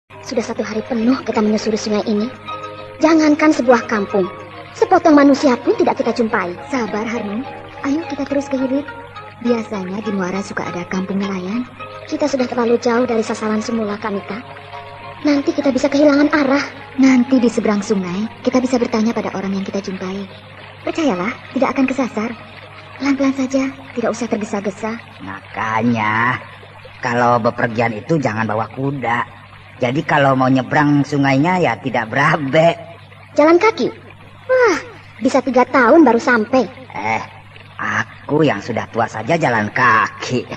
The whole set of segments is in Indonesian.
Sudah 1 hari penuh kita menyusuri sungai ini. Jangankan sebuah kampung, sepotong manusia pun tidak kita jumpai. Sabar, Harno. Ayo kita terus ke hilir. Biasanya di Muara suka ada kampung nelayan. Kita sudah terlalu jauh dari sasaran semula, Kamita. Nanti kita bisa kehilangan arah. Nanti di seberang sungai, kita bisa bertanya pada orang yang kita jumpai. Percayalah, tidak akan kesasar. Pelan-pelan saja, tidak usah tergesa-gesa. Makanya, kalau bepergian itu jangan bawa kuda. Jadi kalau mau nyebrang sungainya ya tidak berabe. Jalan kaki? Wah, bisa 3 tahun baru sampai. Aku yang sudah tua saja jalan kaki.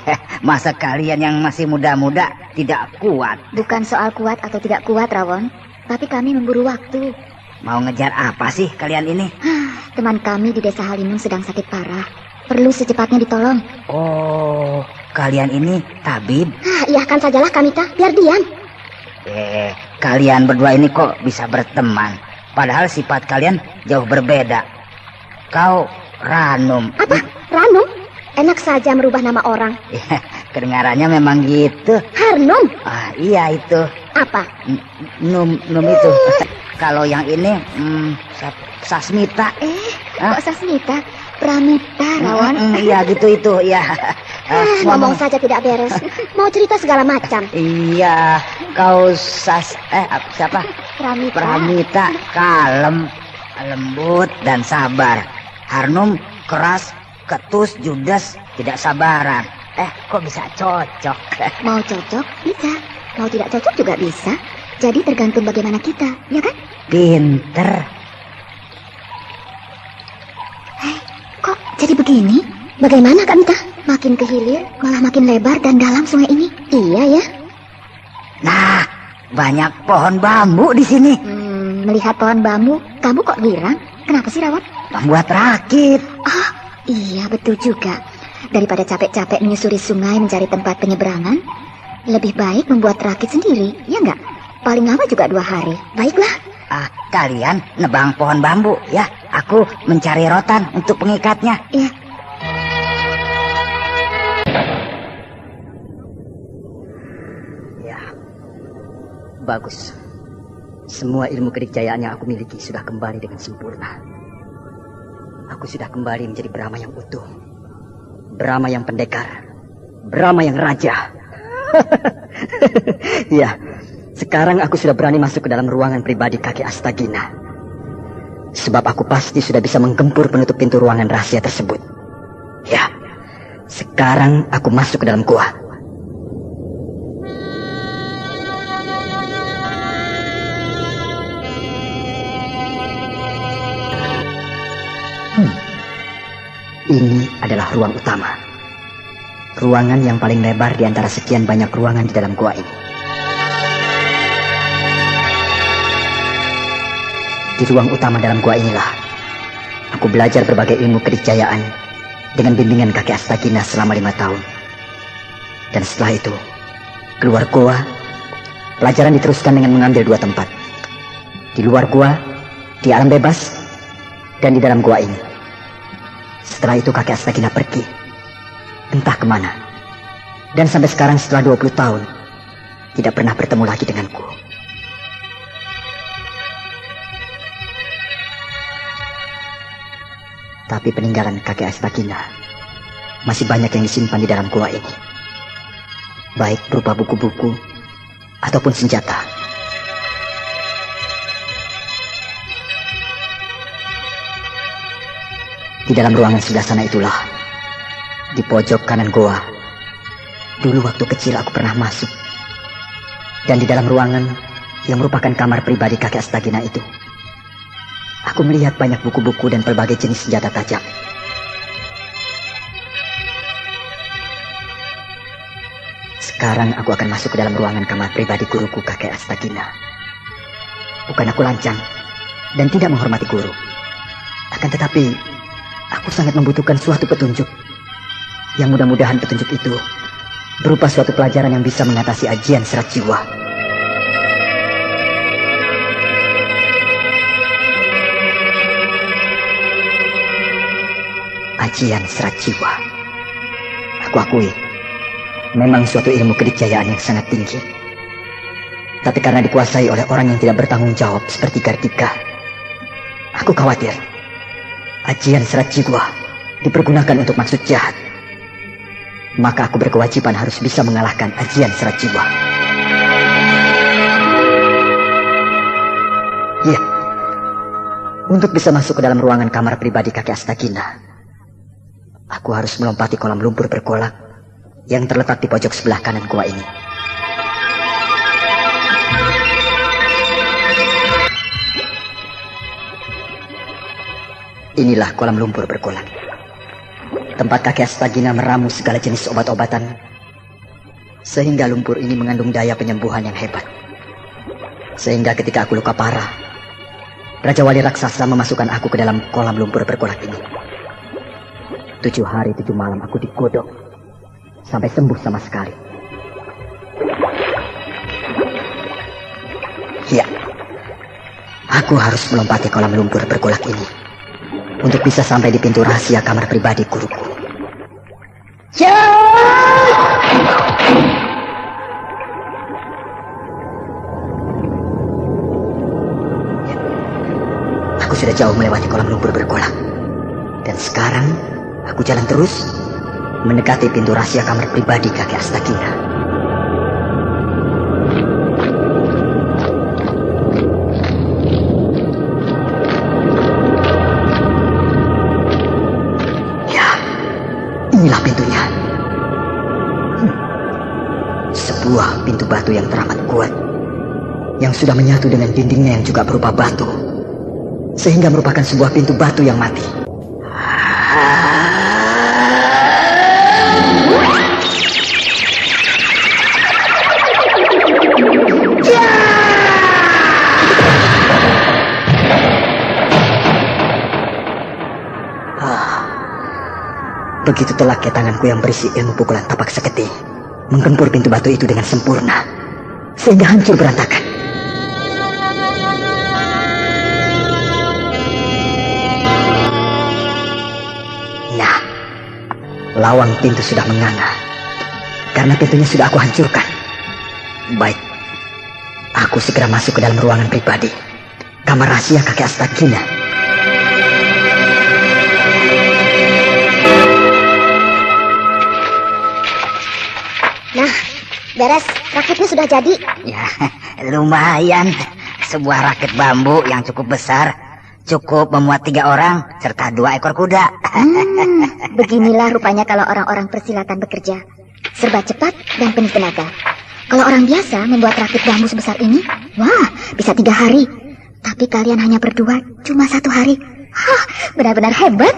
Masa kalian yang masih muda-muda tidak kuat? Bukan soal kuat atau tidak kuat, Rawon. Tapi kami memburu waktu. Mau ngejar apa sih kalian ini? Teman kami di desa Halimun sedang sakit parah. Perlu secepatnya ditolong. Oh, kalian ini tabib? Iyahkan sajalah, Kamita, biar diam. Kalian berdua ini kok bisa berteman? Padahal sifat kalian jauh berbeda. Kau Ranum. Apa? Ranum? Enak saja merubah nama orang. Kedengarannya memang gitu. Harnum? Iya itu. Apa? Num itu. Kalau yang ini Sasmita. Kok Sasmita? Pramita, Rawon. Iya gitu itu, ya. Ngomong saja tidak beres. Mau cerita segala macam. Iya, kau siapa? Pramita, kalem, lembut dan sabar. Harnum keras, ketus, judes, tidak sabaran. Kok bisa cocok? Mau cocok bisa, mau tidak cocok juga bisa. Jadi tergantung bagaimana kita, ya kan? Pinter. Kok jadi begini? Bagaimana, Kamita? Makin ke hilir, malah makin lebar dan dalam sungai ini. Iya ya. Nah, banyak pohon bambu di sini. Melihat pohon bambu, kamu kok girang? Kenapa sih, Rawon? Membuat rakit. Iya betul juga. Daripada capek-capek menyusuri sungai mencari tempat penyeberangan, lebih baik membuat rakit sendiri, ya enggak? Paling lama juga 2 hari. Baiklah. Kalian nebang pohon bambu, ya. Aku mencari rotan untuk pengikatnya. Iya. Ya, bagus. Semua ilmu kedikjayaan yang aku miliki sudah kembali dengan sempurna. Aku sudah kembali menjadi Brahma yang utuh. Brahma yang pendekar. Brahma yang raja. Ya, sekarang aku sudah berani masuk ke dalam ruangan pribadi kakek Astagina. Sebab aku pasti sudah bisa menggempur penutup pintu ruangan rahasia tersebut. Ya, sekarang aku masuk ke dalam gua. Ini adalah ruang utama. Ruangan yang paling lebar di antara sekian banyak ruangan di dalam gua ini. Di ruang utama dalam gua inilah aku belajar berbagai ilmu kedikjayaan dengan bimbingan kakek Astagina selama 5 tahun. Dan setelah itu, keluar gua, pelajaran diteruskan dengan mengambil 2 tempat. Di luar gua, di alam bebas, dan di dalam gua ini. Setelah itu kakek Astagina pergi, entah kemana. Dan sampai sekarang setelah 20 tahun, tidak pernah bertemu lagi denganku. Tapi peninggalan kakek Astagina masih banyak yang disimpan di dalam gua ini. Baik berupa buku-buku ataupun senjata. Di dalam ruangan sebelah sana itulah, di pojok kanan goa, dulu waktu kecil aku pernah masuk. Dan di dalam ruangan yang merupakan kamar pribadi kakek Astagina itu, aku melihat banyak buku-buku dan berbagai jenis senjata tajam. Sekarang aku akan masuk ke dalam ruangan kamar pribadi guruku kakek Astagina. Bukan aku lancang dan tidak menghormati guru. Akan tetapi, aku sangat membutuhkan suatu petunjuk. Yang mudah-mudahan petunjuk itu berupa suatu pelajaran yang bisa mengatasi ajian serat jiwa. Ajian serat jiwa. Aku akui, memang suatu ilmu kedikjayaan yang sangat tinggi. Tapi karena dikuasai oleh orang yang tidak bertanggung jawab seperti Kartika, aku khawatir ajian serat jiwa dipergunakan untuk maksud jahat. Maka aku berkewajiban harus bisa mengalahkan ajian serat jiwa. Ya, untuk bisa masuk ke dalam ruangan kamar pribadi kakek Astagina, aku harus melompati kolam lumpur bergolak yang terletak di pojok sebelah kanan gua ini. Inilah kolam lumpur bergolak, tempat kakek Astagina meramu segala jenis obat-obatan, sehingga lumpur ini mengandung daya penyembuhan yang hebat. Sehingga ketika aku luka parah, Raja Wali Raksasa memasukkan aku ke dalam kolam lumpur bergolak ini. 7 hari 7 malam aku digodok sampai sembuh sama sekali. Ya, aku harus melompati kolam lumpur bergolak ini untuk bisa sampai di pintu rahasia kamar pribadi guruku. Ya! Aku sudah jauh melewati kolam lumpur bergolak. Dan sekarang aku jalan terus mendekati pintu rahasia kamar pribadi kakek Astagina. Inilah pintunya. Sebuah pintu batu yang teramat kuat, yang sudah menyatu dengan dindingnya yang juga berupa batu, sehingga merupakan sebuah pintu batu yang mati. Begitu telak ke tanganku yang berisi ilmu pukulan tapak seketi menggempur pintu batu itu dengan sempurna, sehingga hancur berantakan. Nah, lawang pintu sudah menganga, karena pintunya sudah aku hancurkan. Baik, aku segera masuk ke dalam ruangan pribadi, kamar rahasia kakek Astagina. Nah, beres. Rakitnya sudah jadi. Ya, lumayan. Sebuah rakit bambu yang cukup besar, cukup memuat 3 orang serta 2 ekor kuda. Beginilah rupanya kalau orang-orang persilatan bekerja. Serba cepat dan penuh tenaga. Kalau orang biasa membuat rakit bambu sebesar ini, wah, bisa 3 hari. Tapi kalian hanya berdua, cuma 1 hari. Hah, benar-benar hebat.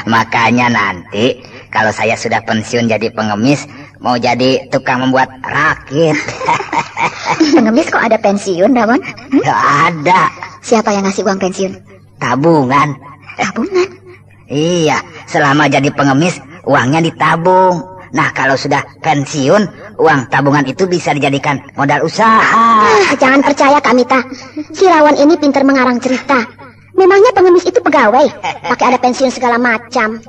Makanya nanti kalau saya sudah pensiun jadi pengemis, mau jadi tukang membuat rakit. Pengemis kok ada pensiun, Rawon? Gak ada. Siapa yang ngasih uang pensiun? Tabungan. Tabungan? Iya, selama jadi pengemis, uangnya ditabung. Nah, kalau sudah pensiun, uang tabungan itu bisa dijadikan modal usaha. Jangan percaya, Kamita. Si Rawon ini pintar mengarang cerita. Memangnya pengemis itu pegawai? Pakai ada pensiun segala macam.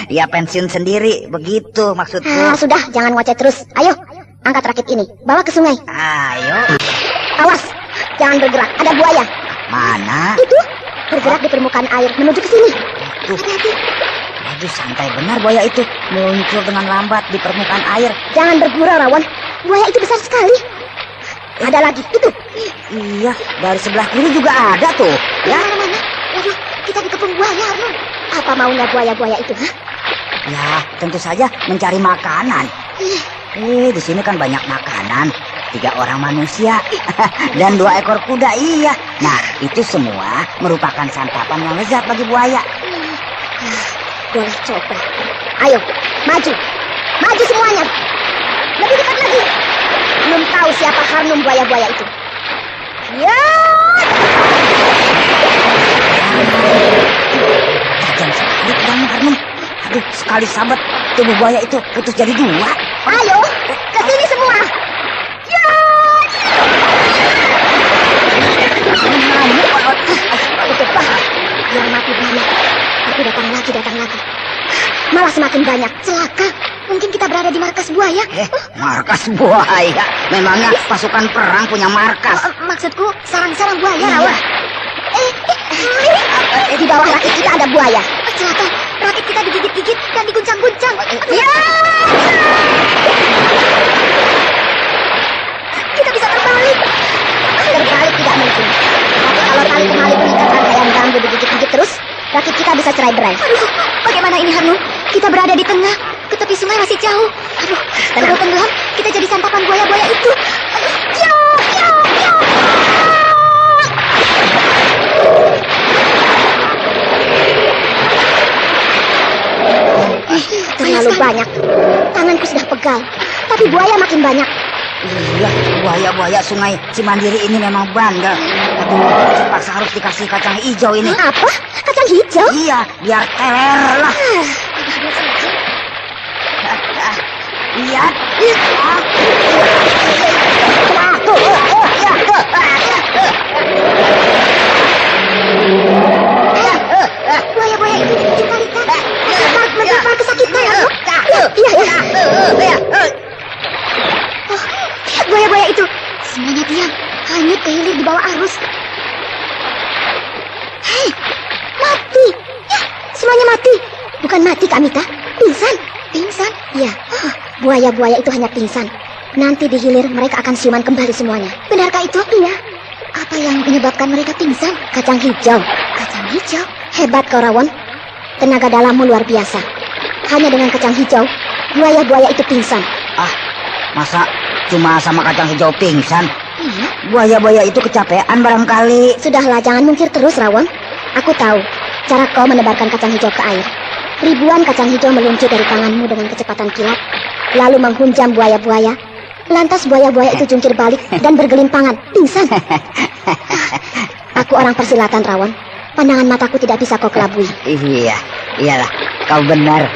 Dia pensiun sendiri, begitu maksudku. Sudah, jangan ngoceh terus. Ayo, angkat rakit ini, bawa ke sungai. Ayo. Awas, jangan bergerak, ada buaya. Mana? Itu, bergerak di permukaan air, menuju ke sini. Tuh. Aduh, santai benar buaya itu. Muncul dengan lambat di permukaan air. Jangan bergurau, Rawon. Buaya itu besar sekali. Ada lagi, itu. Iya, dari sebelah kiri juga ada tuh. Ya. Mana? Waduh, kita dikepung buaya, Arun. Apa maunya buaya-buaya itu, ha? Ya, tentu saja mencari makanan. Di sini kan banyak makanan. 3 orang manusia dan 2 ekor kuda, iya. Nah, itu semua merupakan santapan yang lezat bagi buaya. Boleh coba. Ayo, maju. Maju semuanya. Lebih dekat lagi. Belum tahu siapa Harnum buaya-buaya itu. Ya! Tajam sekali pedangnya, Harnum. Aduh, sekali sahabat tubuh buaya itu putus jadi 2. Ayo, ke sini semua. Ya! Itu paham. Yang mati banyak. Tapi datang lagi. Malah semakin banyak. Celaka. Mungkin kita berada di markas buaya. Markas buaya? Memangnya pasukan perang punya markas? Maksudku sarang-sarang buaya, Iya. Rawan. Di bawah rakit kita ada buaya. Celaka, rakit kita digigit-gigit dan diguncang-guncang. Ya! Kita bisa terbalik. Terbalik tidak mungkin. Tapi kalau tali kemali mengikat rangkaian bambu digigit-gigit terus, rakit kita bisa cerai-berai. Aduh, bagaimana ini, Harno? Kita berada di tengah, ke tepi sungai masih jauh. Aduh, kalau tenggelam, kita jadi santapan buaya-buaya itu. Aduh, Terlalu banyak. Tanganku sudah pegal. Tapi buaya makin banyak. Iya, buaya-buaya sungai Cimandiri ini memang bandel. Tapi terpaksa harus dikasih kacang hijau ini. Apa? Kacang hijau? Iya, biar teler lah. Lihat. buaya-buaya itu dicari-cari. Menjempar kesakitan, Harno. Iya. Buaya-buaya itu semuanya diam, hanyut ke hilir di bawah arus. Hei, mati. Ya, semuanya mati. Bukan mati, Kak Mita. Pingsan. Pingsan? Iya, buaya-buaya itu hanya pingsan. Nanti di hilir mereka akan siuman kembali semuanya. Benarkah itu? Iya. Apa yang menyebabkan mereka pingsan? Kacang hijau. Kacang hijau? Hebat kau, Rawon. Tenaga dalammu luar biasa. Hanya dengan kacang hijau, buaya-buaya itu pingsan. Masa cuma sama kacang hijau pingsan? Iya. Buaya-buaya itu kecapean barangkali. Sudahlah, jangan mungkir terus, Rawon. Aku tahu cara kau menebarkan kacang hijau ke air. Ribuan kacang hijau meluncur dari tanganmu dengan kecepatan kilat, lalu menghunjam buaya-buaya. Lantas buaya-buaya itu jungkir balik dan bergelimpangan, pingsan. Aku orang persilatan, Rawon. Pandangan mataku tidak bisa kau kelabui. Iya, iyalah, kau benar.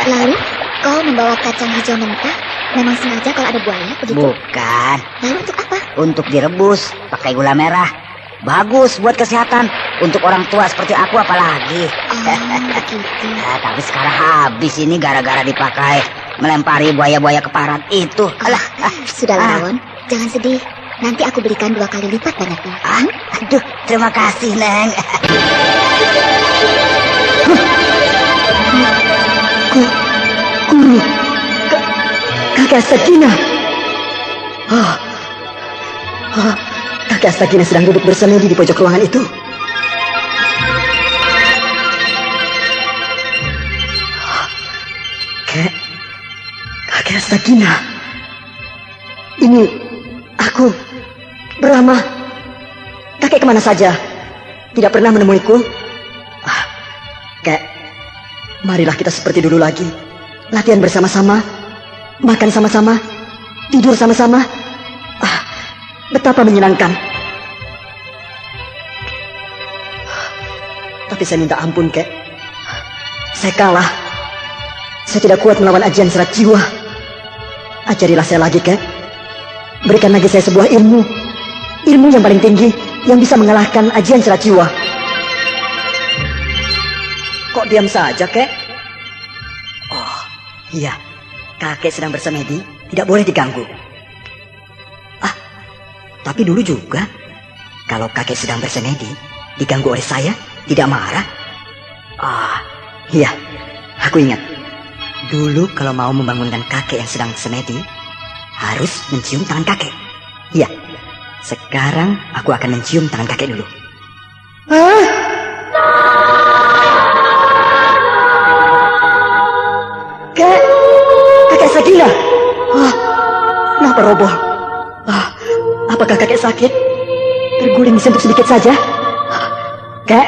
Lalu kau membawa kacang hijau mentah. Memang sengaja kalau ada buaya begitu? Bukan, Lalu untuk apa? untuk direbus pakai gula merah. Bagus buat kesehatan. Untuk orang tua seperti aku apalagi. Begitu. Tapi sekarang habis ini gara-gara dipakai melempari buaya-buaya keparat itu. Alah, Sudahlah, Rawon. Jangan sedih. Nanti aku belikan 2 kali lipat banyaknya. aduh, terima kasih, Neng. Guru, kakek Astagina. Kakek Astagina sedang duduk bersemedi di pojok ruangan itu. Kakek Astagina. Ini aku Brahma. Kakek kemana saja? Tidak pernah menemuiku. Kek, marilah kita seperti dulu lagi. Latihan bersama-sama, makan sama-sama, tidur sama-sama. Betapa menyenangkan. Tapi saya minta ampun, Kek. Saya kalah. Saya tidak kuat melawan ajian serat jiwa. Ajarilah saya lagi, Kek. Berikan lagi saya sebuah ilmu. Ilmu yang paling tinggi yang bisa mengalahkan ajian serat jiwa. Kok diam saja, Kek? Oh, iya. Kakek sedang bersemedi, tidak boleh diganggu. Tapi dulu juga, kalau kakek sedang bersemedi, diganggu oleh saya, tidak marah. Iya, aku ingat. Dulu kalau mau membangunkan kakek yang sedang semedi, harus mencium tangan kakek. Iya, sekarang aku akan mencium tangan kakek dulu. Kakek Sagina. Kenapa roboh? Apakah kakek sakit? Terguling disentuh sedikit saja? Kakek.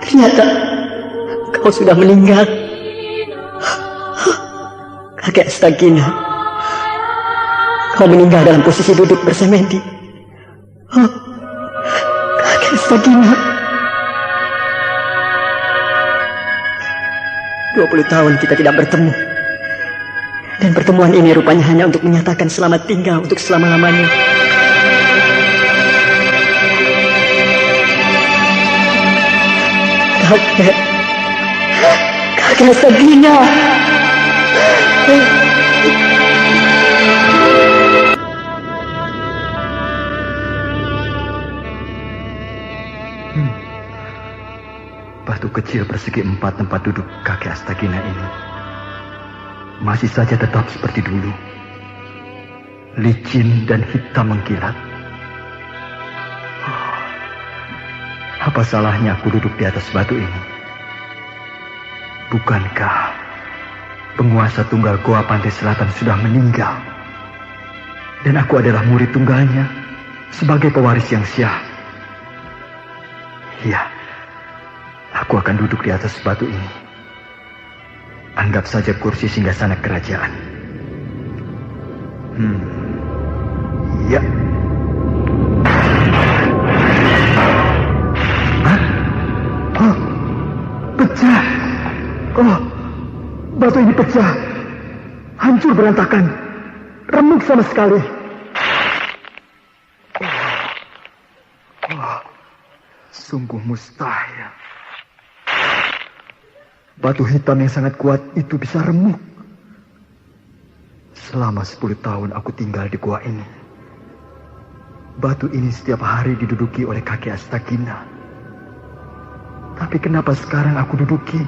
Ternyata kau sudah meninggal. Kakek Astagina. Kau meninggal dalam posisi duduk bersemedi. Kakek Astagina. 20 tahun kita tidak bertemu. Dan pertemuan ini rupanya hanya untuk menyatakan selamat tinggal untuk selama-lamanya. Kakek Sagina. Batu kecil persegi 4 tempat duduk kakek Astagina ini masih saja tetap seperti dulu, licin dan hitam mengkilat. Apa salahnya aku duduk di atas batu ini? Bukankah penguasa tunggal Goa Pantai Selatan sudah meninggal? Dan aku adalah murid tunggalnya sebagai pewaris yang syah. Ya, aku akan duduk di atas batu ini. Anggap saja kursi singgasana kerajaan. Ya. Hah? Oh, pecah. Oh, batu ini pecah. Hancur berantakan. Remuk sama sekali. Sungguh mustahil. Batu hitam yang sangat kuat itu bisa remuk. Selama 10 tahun aku tinggal di gua ini. Batu ini setiap hari diduduki oleh kakek Astagina. Tapi kenapa sekarang aku duduki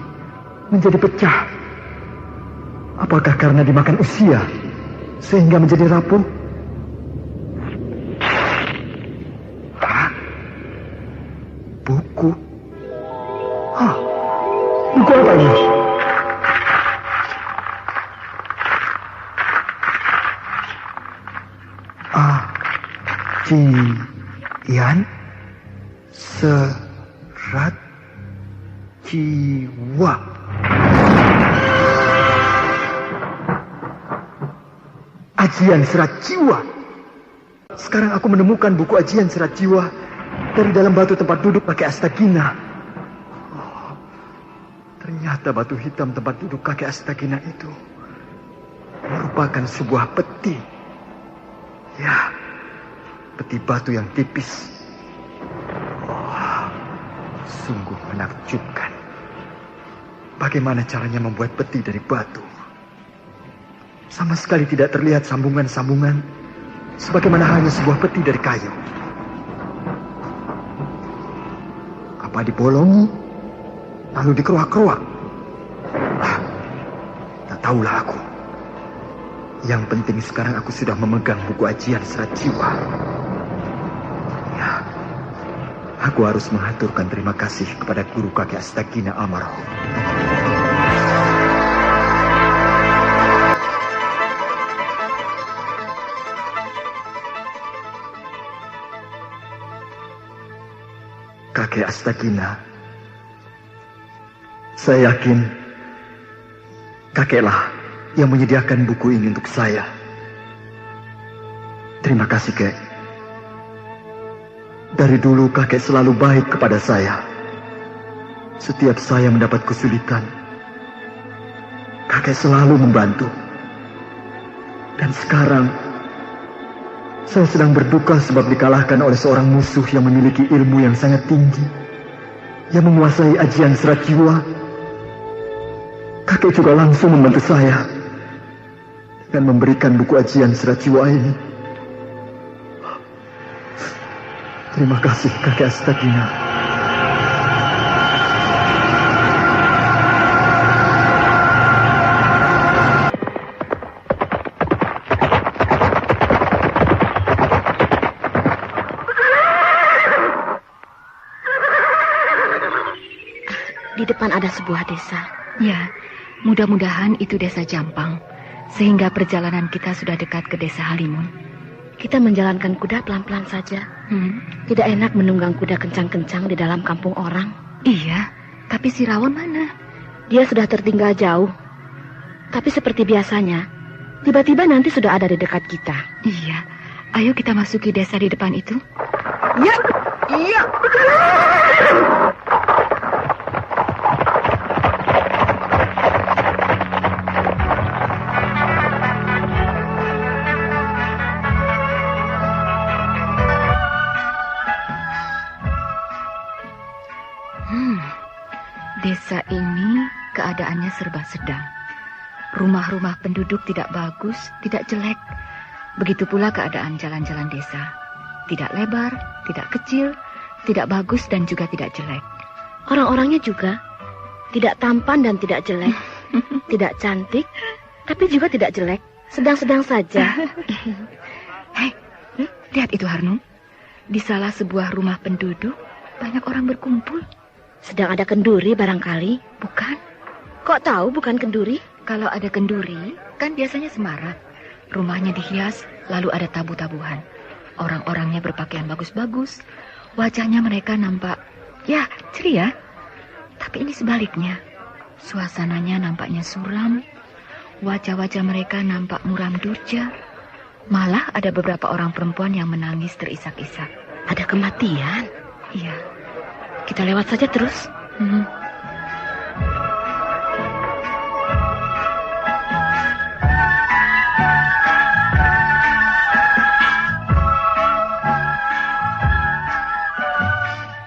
menjadi pecah? Apakah karena dimakan usia sehingga menjadi rapuh? Hah? Buku? Hah? Buku apa ini? Ajian Serat Jiwa. Ajian Serat Jiwa. Sekarang aku menemukan buku Ajian Serat Jiwa dari dalam batu tempat duduk kakek Astagina. Oh, ternyata batu hitam tempat duduk kakek Astagina itu merupakan sebuah peti. Ya, peti batu yang tipis. Oh, sungguh menakjubkan. Bagaimana caranya membuat peti dari batu? Sama sekali tidak terlihat sambungan-sambungan, sebagaimana halnya sebuah peti dari kayu. Apa dibolongi, lalu dikeruak-keruak? Tak tahulah aku. Yang penting sekarang aku sudah memegang buku Ajian Serat Jiwa. Ya, aku harus mengaturkan terima kasih kepada guru kakek Astagina almarhum. Kakek Astagina, saya yakin kakeklah yang menyediakan buku ini untuk saya. Terima kasih, Kek. Dari dulu kakek selalu baik kepada saya. Setiap saya mendapat kesulitan, kakek selalu membantu. Dan sekarang saya sedang berduka sebab dikalahkan oleh seorang musuh yang memiliki ilmu yang sangat tinggi, yang menguasai Ajian Serat Jiwa. Kakek juga langsung membantu saya dan memberikan buku Ajian Serat Jiwa ini. Terima kasih, kakek Astagina. Di depan ada sebuah desa. Ya, mudah-mudahan itu desa Jampang. Sehingga perjalanan kita sudah dekat ke desa Halimun. Kita menjalankan kuda pelan-pelan saja. Tidak enak menunggang kuda kencang-kencang di dalam kampung orang. Iya, tapi si Rawon mana? Dia sudah tertinggal jauh. Tapi seperti biasanya, tiba-tiba nanti sudah ada di dekat kita. Iya, ayo kita masuki desa di depan itu. Ya, iya. keadaannya serba sedang. Rumah-rumah penduduk tidak bagus, tidak jelek. Begitu pula keadaan jalan-jalan desa. Tidak lebar, tidak kecil, tidak bagus dan juga tidak jelek. Orang-orangnya juga tidak tampan dan tidak jelek. Tidak cantik, tapi juga tidak jelek. Sedang-sedang saja. Hei, lihat itu Harnum. Di salah sebuah rumah penduduk, banyak orang berkumpul. Sedang ada kenduri barangkali. Bukan? Kok tahu bukan kenduri? Kalau ada kenduri, kan biasanya semarak. Rumahnya dihias, lalu ada tabu-tabuhan. Orang-orangnya berpakaian bagus-bagus. Wajahnya mereka nampak, ya, ceria. Tapi ini sebaliknya. Suasananya nampaknya suram. Wajah-wajah mereka nampak muram durja. Malah ada beberapa orang perempuan yang menangis terisak-isak. Ada kematian. Iya. Kita lewat saja terus.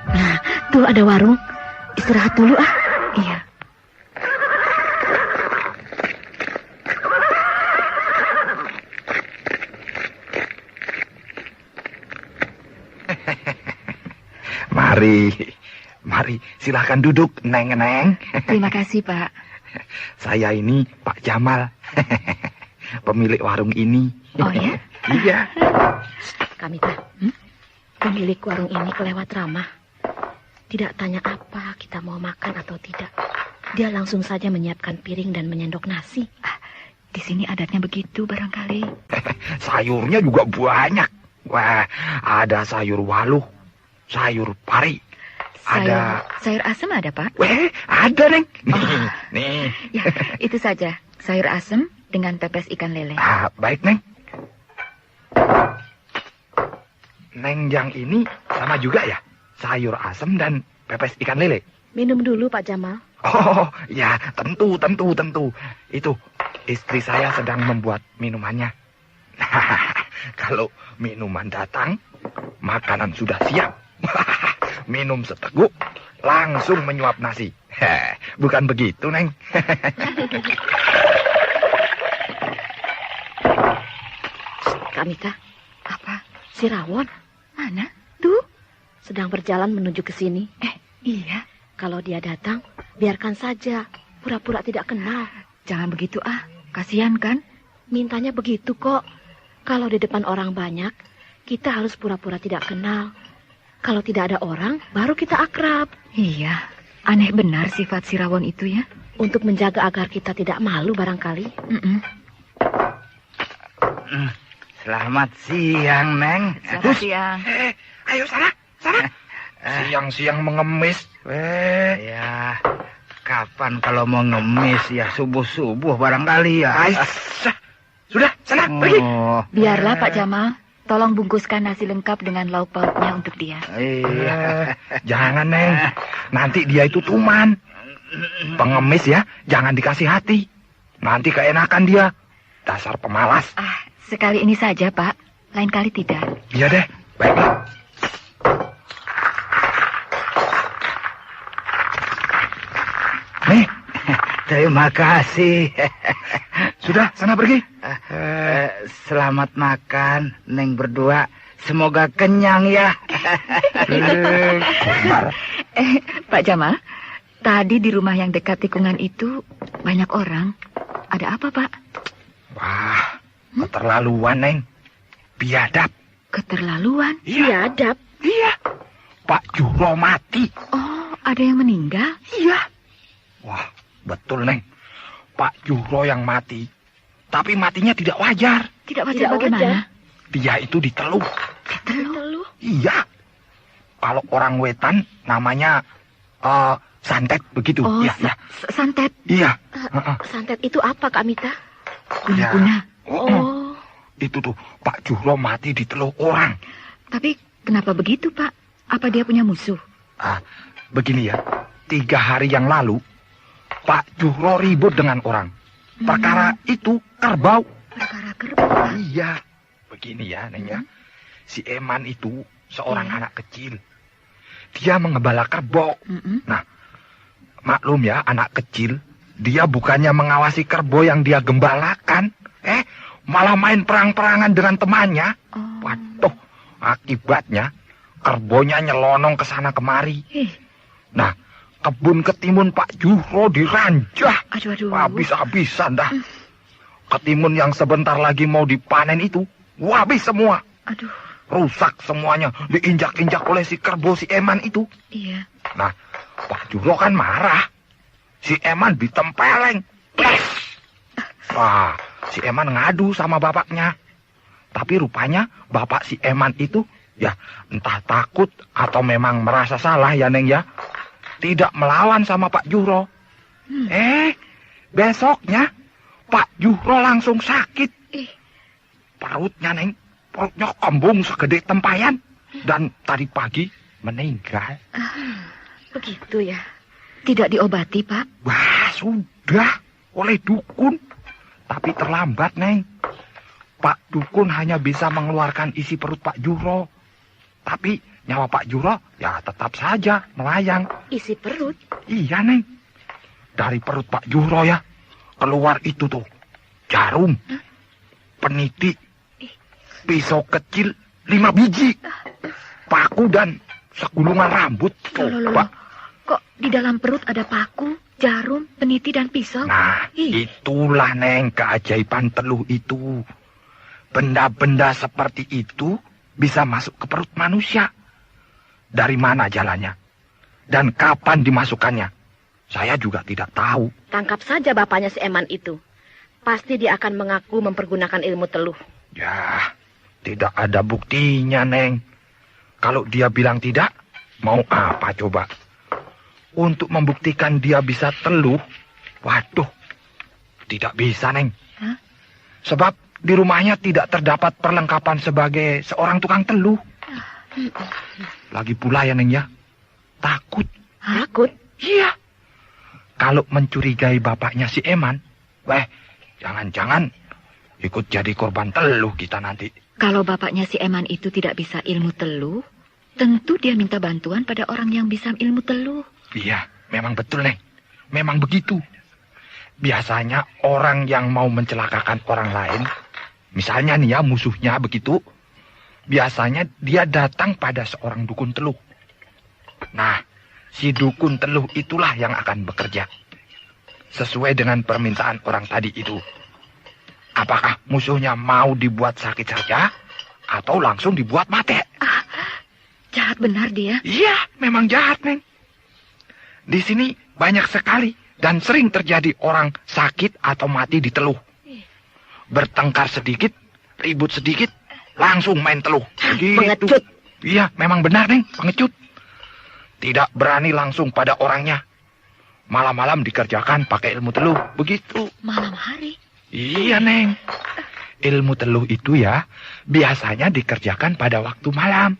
Nah, tuh ada warung. Istirahat dulu ah. Iya. Mari, silahkan duduk, Neng. Terima kasih, Pak. Saya ini Pak Jamal, pemilik warung ini. Oh ya? Iya. Kamita, pemilik warung ini kelewat ramah. Tidak tanya apa kita mau makan atau tidak. Dia langsung saja menyiapkan piring dan menyendok nasi. Di sini adatnya begitu barangkali. Sayurnya juga banyak. Wah, ada sayur waluh, sayur pari. Sayur asem ada, Pak? Weh, ada, Neng. Oh. Nih. Ya, itu saja. Sayur asem dengan pepes ikan lele. Baik, Neng. Neng yang ini sama juga ya? Sayur asem dan pepes ikan lele. Minum dulu, Pak Jamal. Oh, ya, tentu. Itu, istri saya sedang membuat minumannya. Kalau minuman datang, makanan sudah siap. Minum seteguk, langsung menyuap nasi. Bukan begitu, Neng? Kamita, Apa? si Rawon Mana? tuh sedang berjalan menuju ke sini. Iya. Kalau dia datang, biarkan saja. Pura-pura tidak kenal. Jangan begitu kasihan kan? Mintanya begitu kok. Kalau di depan orang banyak, kita harus pura-pura tidak kenal. Kalau tidak ada orang, baru kita akrab. Iya. Aneh benar sifat si Rawon itu ya. Untuk menjaga agar kita tidak malu barangkali. Selamat siang, Neng. Selamat siang. Ayo, sana. Siang-siang mengemis. Ya, kapan kalau mau ngemis ya subuh-subuh barangkali ya. Sudah, sana, pergi. Biarlah Pak Jamal. Tolong bungkuskan nasi lengkap dengan lauk pauknya untuk dia. Iya. Jangan, Neng. Nanti dia itu tuman. Pengemis ya, jangan dikasih hati. Nanti keenakan dia. Dasar pemalas. Sekali ini saja, Pak. Lain kali tidak. Iya deh, baiklah. Nih, Terima kasih. sudah, sana pergi. Selamat makan, Neng berdua. Semoga kenyang ya. Pak Jamal, tadi di rumah yang dekat tikungan itu banyak orang. Ada apa, Pak? Wah, keterlaluan, Neng. Biadab. Keterlaluan? Biadab. Iya. Pak Juro mati. Oh, ada yang meninggal? Iya. Wah, betul, Neng. Pak Juro yang mati. Tapi matinya tidak wajar. Tidak wajar Tidak bagaimana? wajar. Dia itu diteluh. Diteluh? Iya. Kalau orang wetan namanya santet begitu. Oh, Iya, iya. santet. Iya. Santet itu apa, Kak Mita? Guna-guna. Oh. Itu tuh, Pak Juro mati diteluh orang. Tapi kenapa begitu, Pak? Apa dia punya musuh? Begini ya, 3 hari yang lalu, Pak Juro ribut dengan orang. Perkara itu kerbau. Perkara kerbau? Iya. Begini ya, Neng ya. Si Eman itu seorang anak kecil. Dia mengembala kerbau. Nah, maklum ya, anak kecil dia bukannya mengawasi kerbau yang dia gembalakan, malah main perang-perangan dengan temannya. Waduh, akibatnya kerbonya nyelonong ke sana kemari. Nah, kebun ketimun Pak Juhro diranjah. Aduh. Habis-habisan dah. Ketimun yang sebentar lagi mau dipanen itu, habis semua. Aduh. Rusak semuanya, diinjak-injak oleh si kerbau si Eman itu. Iya. Nah, Pak Juhro kan marah. Si Eman ditempeleng. Ples. Wah, si Eman ngadu sama bapaknya. Tapi rupanya bapak si Eman itu, ya entah takut atau memang merasa salah ya Neng ya, tidak melawan sama Pak Juhro. Besoknya Pak Juhro langsung sakit. Perutnya Neng, perutnya kembung segede tempayan. Dan tadi pagi meninggal. Begitu ya. Tidak diobati, Pak? Wah, sudah oleh dukun. Tapi terlambat, Neng. Pak dukun hanya bisa mengeluarkan isi perut Pak Juhro. Tapi nyawa Pak Juhro ya tetap saja melayang. Isi perut? Iya, Neng. Dari perut Pak Juhro ya, keluar itu tuh jarum, peniti, pisau kecil 5 biji, paku dan segulungan rambut. Loh. Kok di dalam perut ada paku, jarum, peniti, dan pisau? Nah, itulah Neng keajaiban teluh itu. Benda-benda seperti itu bisa masuk ke perut manusia. Dari mana jalannya? Dan kapan dimasukkannya? Saya juga tidak tahu. Tangkap saja bapaknya si Eman itu. Pasti dia akan mengaku mempergunakan ilmu teluh. Ya, tidak ada buktinya, Neng. Kalau dia bilang tidak, mau apa coba? Untuk membuktikan dia bisa teluh, waduh, tidak bisa, Neng. Hah? Sebab di rumahnya tidak terdapat perlengkapan sebagai seorang tukang teluh. Lagi pula ya, Neng ya, takut. Takut? Iya. Kalau mencurigai bapaknya si Eman, jangan-jangan ikut jadi korban teluh kita nanti. Kalau bapaknya si Eman itu tidak bisa ilmu teluh, tentu dia minta bantuan pada orang yang bisa ilmu teluh. Iya, memang betul, Neng. Memang begitu. Biasanya orang yang mau mencelakakan orang lain, misalnya nih ya musuhnya begitu, biasanya dia datang pada seorang dukun teluh. Nah, si dukun teluh itulah yang akan bekerja. Sesuai dengan permintaan orang tadi itu. Apakah musuhnya mau dibuat sakit saja, atau langsung dibuat mati? Jahat benar dia. Iya, memang jahat, Neng. Di sini banyak sekali dan sering terjadi orang sakit atau mati di teluh. Bertengkar sedikit, ribut sedikit, langsung main teluh. Begitu. Pengecut. Iya, memang benar, Neng, pengecut. Tidak berani langsung pada orangnya. Malam-malam dikerjakan pakai ilmu teluh, begitu. Malam hari? Iya, Neng. Ilmu teluh itu ya, biasanya dikerjakan pada waktu malam.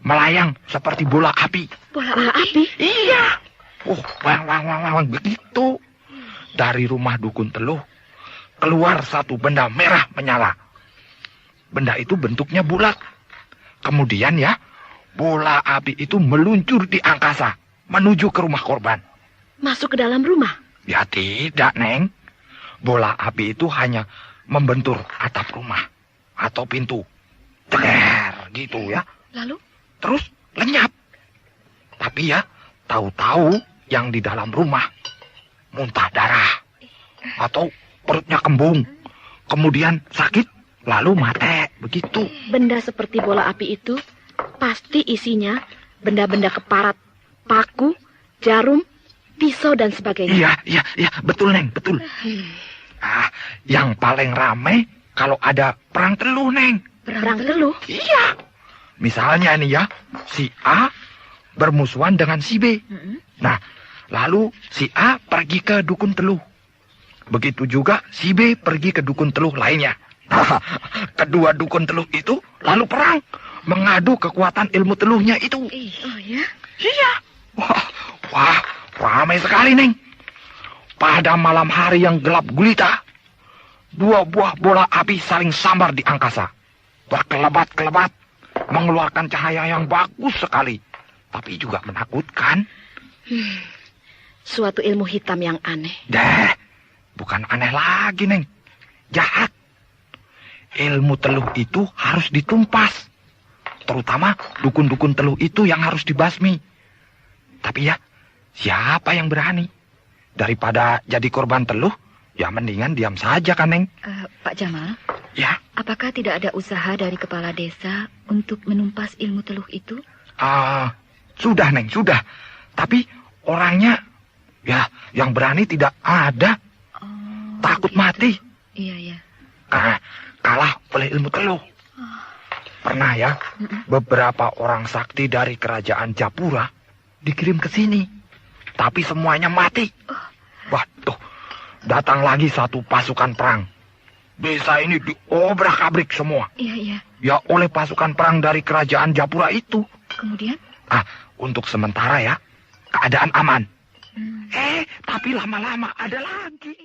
Melayang seperti bola api. Bola api? Iya. Wang, begitu. Dari rumah dukun teluh, keluar satu benda merah menyala. Benda itu bentuknya bulat. Kemudian ya, bola api itu meluncur di angkasa, menuju ke rumah korban. Masuk ke dalam rumah? Ya tidak, Neng. Bola api itu hanya membentur atap rumah atau pintu. Ceker, gitu ya. Lalu? Terus lenyap. Tapi ya, tahu-tahu yang di dalam rumah muntah darah atau perutnya kembung, kemudian sakit lalu mati, begitu. Benda seperti bola api itu pasti isinya benda-benda keparat, paku, jarum, pisau dan sebagainya. Iya, betul, Neng, betul. Yang paling ramai kalau ada perang teluh, Neng. Perang teluh? Iya. Misalnya nih ya, si A bermusuhan dengan si B. Nah, lalu si A pergi ke dukun teluh. Begitu juga si B pergi ke dukun teluh lainnya. Kedua dukun teluh itu lalu perang, mengadu kekuatan ilmu teluhnya itu. Oh ya? Iya. Wah, ramai sekali, Neng. Pada malam hari yang gelap gulita, 2 buah bola api saling sambar di angkasa. Berkelebat-kelebat, mengeluarkan cahaya yang bagus sekali, tapi juga menakutkan. Suatu ilmu hitam yang aneh. Deh, bukan aneh lagi, Neng. Jahat. Ilmu teluh itu harus ditumpas. Terutama dukun-dukun teluh itu yang harus dibasmi. Tapi ya, siapa yang berani? Daripada jadi korban teluh, ya mendingan diam saja kan, Neng? Pak Jamal, Ya, apakah tidak ada usaha dari kepala desa untuk menumpas ilmu teluh itu? sudah, Neng, sudah. Tapi orangnya, ya, yang berani tidak ada. Oh, Takut begitu. mati. Iya, iya. Kalah oleh ilmu teluh. Pernah ya, beberapa orang sakti dari kerajaan Japura dikirim ke sini. Tapi semuanya mati. Waduh, datang lagi satu pasukan perang. Desa ini diobrak-abrik semua. Iya, iya. Ya oleh pasukan perang dari kerajaan Japura itu. Kemudian? Untuk sementara ya, keadaan aman. Tapi lama-lama ada lagi.